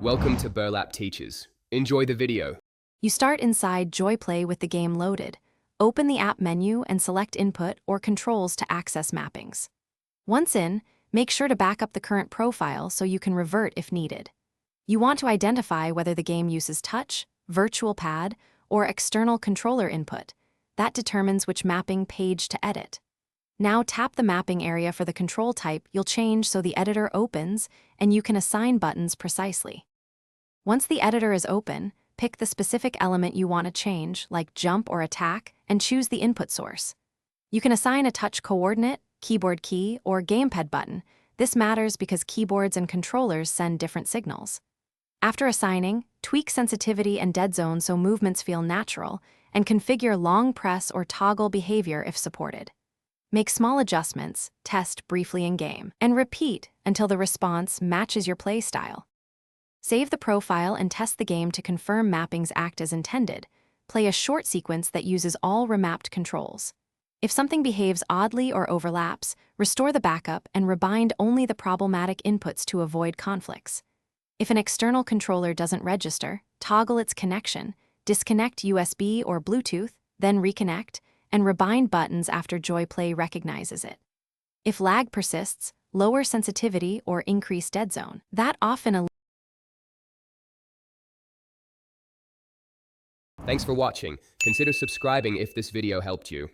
Welcome to Burlap Teachers. Enjoy the video. You start inside Joiplay with the game loaded. Open the app menu and select Input or Controls to access mappings. Once in, make sure to back up the current profile so you can revert if needed. You want to identify whether the game uses touch, virtual pad, or external controller input. That determines which mapping page to edit. Now tap the mapping area for the control type you'll change so the editor opens and you can assign buttons precisely. Once the editor is open, pick the specific element you want to change, like jump or attack, and choose the input source. You can assign a touch coordinate, keyboard key, or gamepad button. This matters because keyboards and controllers send different signals. After assigning, tweak sensitivity and dead zone so movements feel natural, and configure long press or toggle behavior if supported. Make small adjustments, test briefly in-game, and repeat until the response matches your play style. Save the profile and test the game to confirm mappings act as intended. Play a short sequence that uses all remapped controls. If something behaves oddly or overlaps, restore the backup and rebind only the problematic inputs to avoid conflicts. If an external controller doesn't register, toggle its connection, disconnect USB or Bluetooth, then reconnect, and rebind buttons after Joiplay recognizes it. If lag persists, lower sensitivity or increase dead zone. That often Thanks for watching. Consider subscribing if this video helped you.